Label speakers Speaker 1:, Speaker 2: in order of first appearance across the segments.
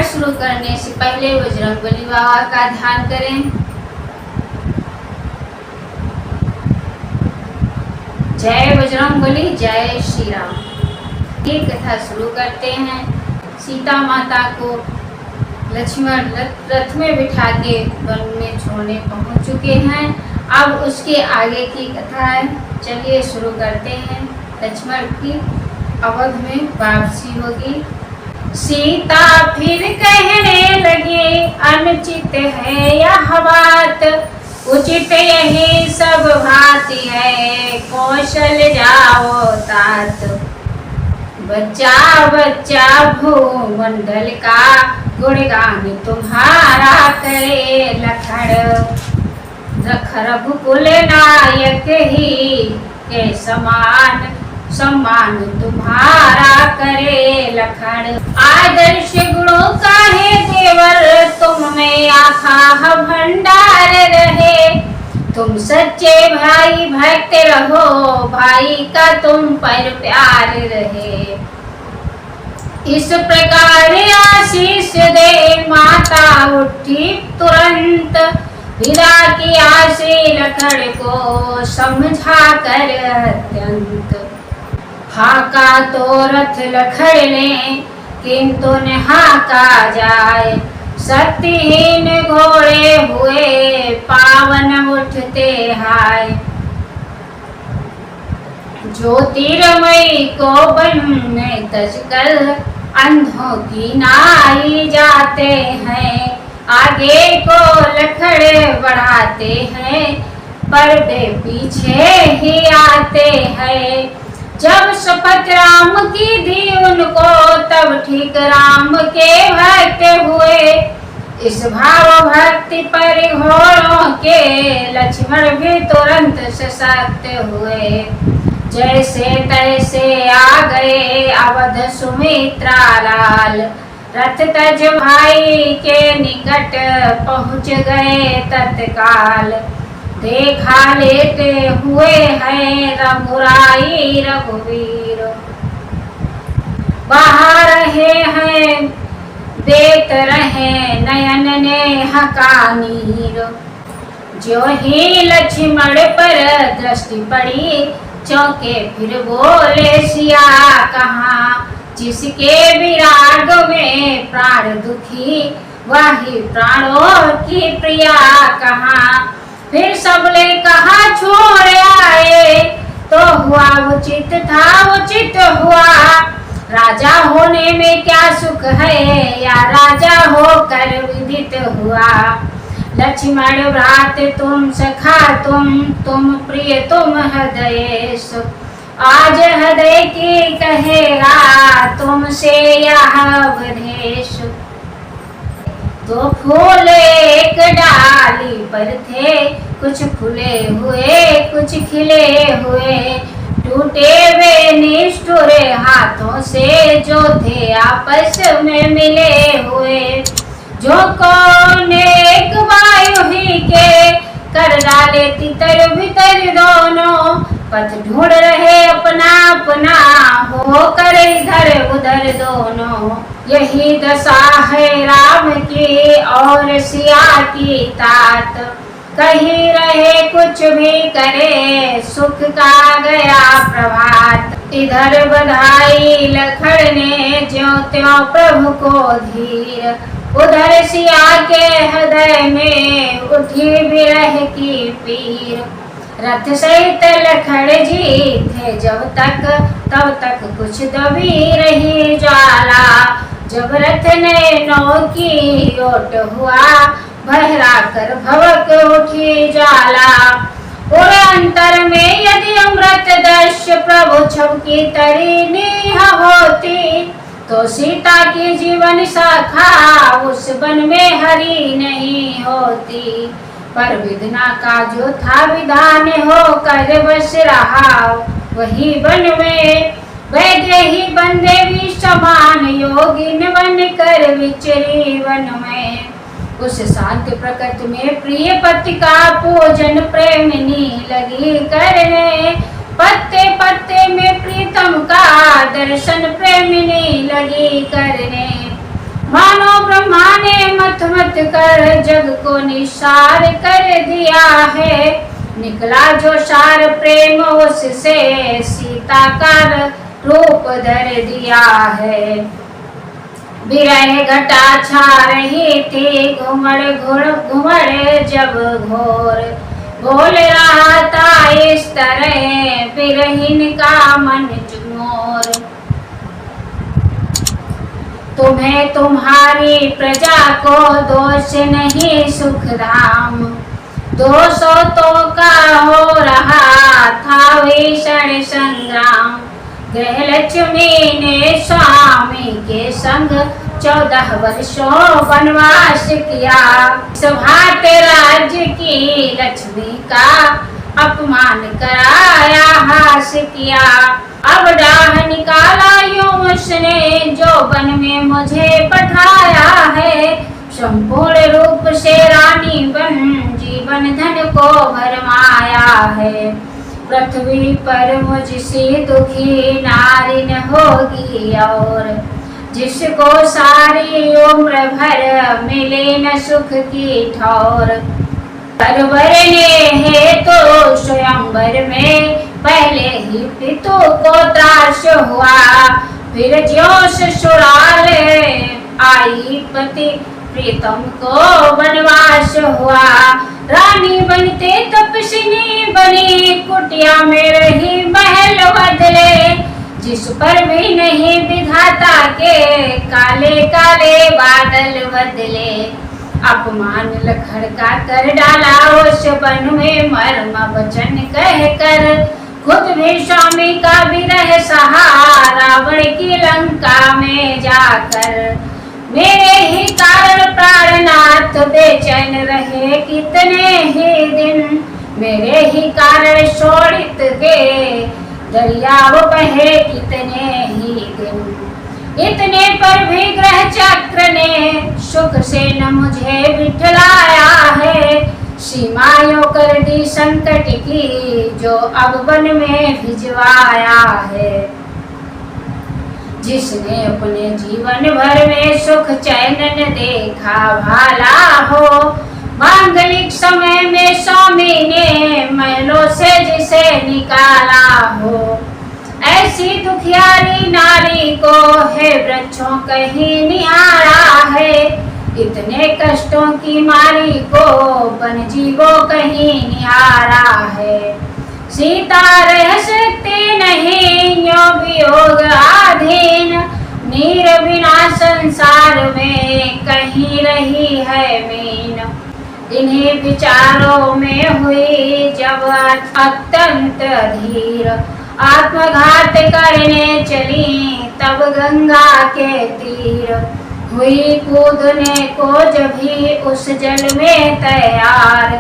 Speaker 1: शुरू करने से पहले बजरंगबली बाबा का ध्यान करें। जय बजरंगबली, जय श्री राम। ये कथा शुरू करते हैं। सीता माता को लक्ष्मण रथ में बिठा के वन में छोड़ने पहुंच चुके हैं। अब उसके आगे की कथा है, चलिए शुरू करते हैं। लक्ष्मण की अवध में वापसी होगी। सीता फिर कहने लगी, अनुचित है यह बात, उचित यही सब भांति है, कौशल जाओ तात। बच्चा बच्चा भूमंडल का गुणगान तुम्हारा करे लखड़। रघुकुल नायक ही के समान सम्मान तुम्हारा करे लखड़। आदर्श गुणों का है देवर, तुम में आखा भंडार रहे। तुम सच्चे भाई भक्त रहो, भाई का तुम पर प्यार रहे। इस प्रकार आशीष दे माता उठी तुरंत, विदा किया से लखड़ को समझा कर अत्यंत। हाका तो रथ लखड़ ने, किंतु न हाका जाए। शक्तिहीन घोड़े हुए पावन उठते हाय। ज्योतिर्मयी को वन में तजकर अंधों की नाई जाते हैं। आगे को लखड़ बढ़ाते हैं, पर वे पीछे ही आते हैं। जब शपथ राम की दी उनको, तब ठीक राम के भक्त हुए। इस भाव भक्ति पर घोड़ों के लक्ष्मण भी तुरंत सशक्त हुए। जैसे तैसे आ गए अवध सुमित्रा लाल, रथ तज भाई के निकट पहुँच गए तत्काल। देखा लेटे हुए हैं रघुराई रघुवीर, बहा रहे हैं देख रहे नयन ने हकानीर। जो ही लक्ष्मण पर दृष्टि पड़ी, चौंके फिर बोले सिया कहाँ। जिसके विराग में प्राण दुखी, वही प्राणों की प्रिया कहाँ। फिर सबने कहा छोड़ आए, तो हुआ उचित था उचित हुआ। राजा होने में क्या सुख है, या राजा होकर विदित हुआ। लक्ष्मण भ्रात तुम सखा तुम प्रिय तुम हृदयेश। आज हृदय की कहेगा तुमसे यह उपदेश। तो फूल एक डाली पर थे, कुछ फूले हुए कुछ खिले हुए। टूटे वे निष्ठुर हाथों से, जो थे आपस में मिले हुए। जो कौन एक वायु ही के, कर डाले तितर भीतर दोनों। पथ ढूंढ रहे अपना अपना, होकर इधर उधर दोनों। यही दशा है राम की और सिया की तात। कहीं रहे कुछ भी करे, सुख का गया प्रभात। इधर बधाई लखड़ ने ज्यों त्यों प्रभु को धीर। उधर सिया के हृदय में उठी विरह की पीर। रथ सहित लखड़ जी थे जब तक, तब तक कुछ दबी रही ज्वाला। जब रथ नैनों की ओट हुआ, बहरा कर भवक उठी ज्वाला। और अंतर में यदि अमृत दर्श प्रभु छब की तरी नीह होती, तो सीता की जीवन शाखा उस वन में हरी नहीं होती। पर विधना का जो था विधान हो कर बस रहा, वही वन में वैद्य ही बंदे भी समान। योगिन बन कर विचरी वन में, उस शांत प्रकृति में प्रिय पति का पूजन प्रेमिनी लगी करने। पत्ते पत्ते में प्रीतम का दर्शन प्रेमिनी लगी करने। मानो ब्रह्म मत कर जग को निसार कर दिया है। निकला जो सार प्रेम उससे सीता का रूप धर दिया है। विरह घटा छा रही थी घुमड़ जब घोर बोल रहा था इस तरह विरहीन का मन मोर। तुम्हें तुम्हारी प्रजा को दोष नहीं सुख धाम, दोषों का हो रहा था भीषण संग्राम। गृहलक्ष्मी ने स्वामी के संग 14 वर्षों वनवास किया। सभात राज्य की लक्ष्मी का अपमान कराया हास किया। अब डाह निकाला यूं उसने जो वन में मुझे पठाया है। संपूर्ण रूप से रानी बन जीवन धन को भरमाया है। पृथ्वी पर मुझसे दुखी नारी न होगी और, जिसको सारी उम्र भर मिले न सुख की ठौर। परवर ने है तो स्वयंवर में पहले ही पितु को त्रास हुआ। फिर ज्यों ससुराल आई पति प्रीतम को वनवास हुआ। रानी बनते तपस्विनी बनी कुटिया में रही महल बदले। जिस पर भी नहीं विधाता के काले काले बादल बदले। अपमान लखड़का कर डाला उस वन में मर्म वचन कह कर। खुद भी स्वामी का विरह सहा रावण की लंका में जाकर। मेरे ही कारण प्राणनाथ बेचैन रहे कितने ही दिन। मेरे ही कारण शोणित के दरियाव बहे कितने ही दिन। इतने पर भी ग्रह चक्र ने सुख से न मुझे बिठलाया है। सीमाओं कर दी संकट की जो अब वन में भिजवाया है। जिसने अपने जीवन भर में सुख चैन न देखा भाला हो। मांगलिक समय में स्वामी ने महलों से जिसे निकाला हो। ऐसी दुखियारी नारी को है वृक्षों कहीं निहारा है। इतने कष्टों की मारी को वन जीवों कहीं निहारा है। सीता रह सकती नहीं यो वियोग आधीन। नीर बिना संसार में कहीं रही है मीन। इन्हीं विचारों में हुई जब अत्यंत धीर आत्मघात करने चली तब गंगा के तीर। हुई कूदने को जब भी उस जल में तैयार।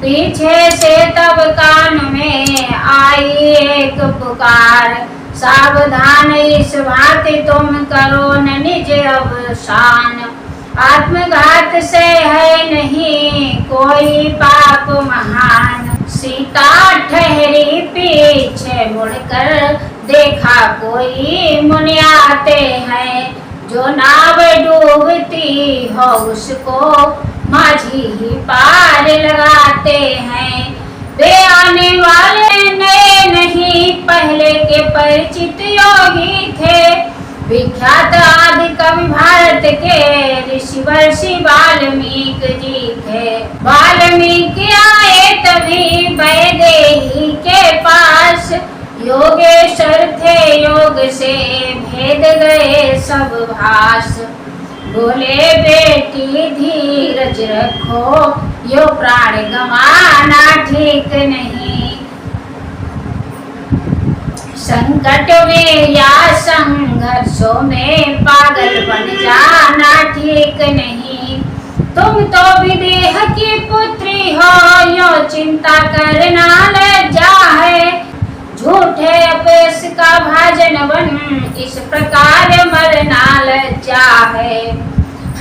Speaker 1: पीछे से तब कान में आई एक पुकार। सावधान इस भांति तुम करो न निज अवसान। आत्मघात से है नहीं कोई पाप महान। सीता ठहरी पीछे मुड़कर देखा कोई मुनि आते हैं। जो नाव डूबती हो उसको माझी ही पार लगाते हैं। वे आने वाले नए नहीं पहले के परिचित योगी थे। विख्यात आदि कवि भारत के ऋषि वाल्मीकि जी थे। वाल्मीकि आए तभी वैदेही के पास। योगेश्वर थे योग से भेद गए सब भास। बोले बेटी धीरज रखो यो प्राण गंवाना ठीक नहीं। संकट में या संघर्षों में पागल बन जाना ठीक नहीं। तुम तो विदेह की पुत्री हो यो चिंता करना लज्जा है। झूठे अपेश का भाजन बन इस प्रकार मरना लज्जा है।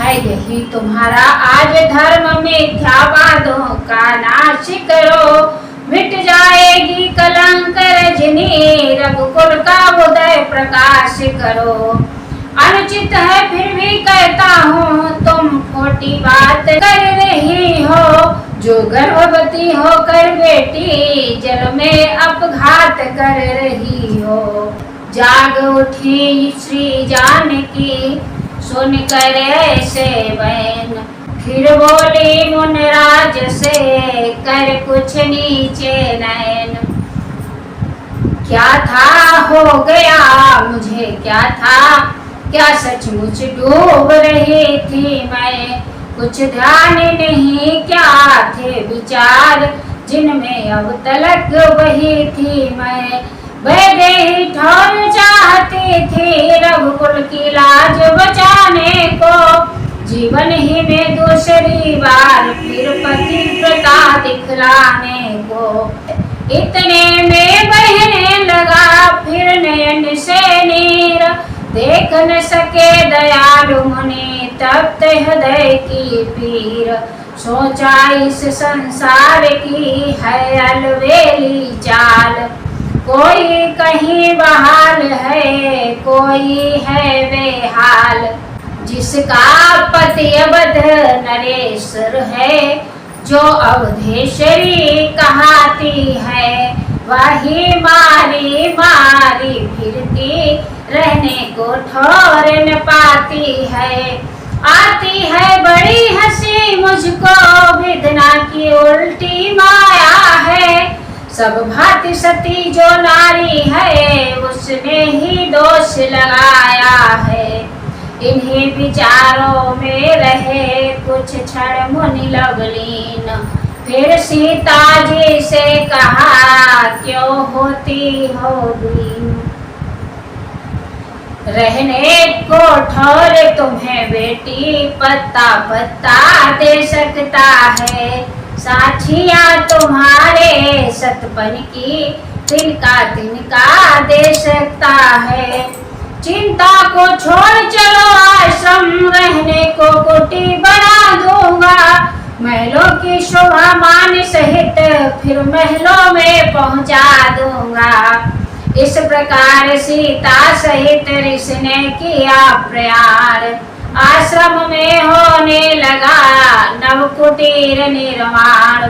Speaker 1: यही तुम्हारा आज धर्म मिथ्यावादों का नाश करो। मिट जाएगी कलंक रजनी रघुकुल का उदय प्रकाश करो। अनुचित है फिर भी कहता हूँ तुम खोटी बात गर्भवती होकर बेटी जल में अपघात कर रही हो। जाग उठी श्री जानकी सुनकर ऐसे बैन, फिर बोली मुनराज से कर कुछ नीचे नैन। क्या था हो गया मुझे क्या था, क्या सचमुच डूब रही थी मैं, कुछ ध्यान नहीं क्या थे विचार जिनमें अब तलक वही थी मैं। वैदेही ठौर चाहती थी रघुकुल की लाज बचाने को, जीवन ही में दूसरी बार फिर पतिव्रता दिखलाने को। इतने में बहने लगा फिर नयन से नीर, देख न सके दयालु मुनि तप्त हृदय की पीर। सोचा इस संसार की है अलवेली चाल, कोई कहीं बहाल है कोई है बेहाल। जिसका पति अवध नरेश्वर है, जो अवधेश्वरी कहाती है, वही मारी मारी फिरती रहने को ठौर न पाती है। आती है बड़ी हंसी मुझको विधना की उल्टी माया है, सब भांति सती जो नारी है उसने ही दोष लगाया है। इन्हीं विचारों में रहे कुछ क्षण मुनि लवलीन, फिर सीता जी से कहा क्यों होती हो दीन। रहने को ठौर तुम्हें बेटी पत्ता पत्ता दे सकता है, साक्षियाँ तुम्हारे सतपन की तिनका तिनका दे सकता है। चिंता को छोड़ चलो आश्रम, रहने को कुटी बना दूंगा, महलों की शोभा मान सहित फिर महलों में पहुंचा दूंगा। इस प्रकार सीता सहित ऋषि ने किया प्रयाण, आश्रम में होने लगा नव कुटीर निर्माण।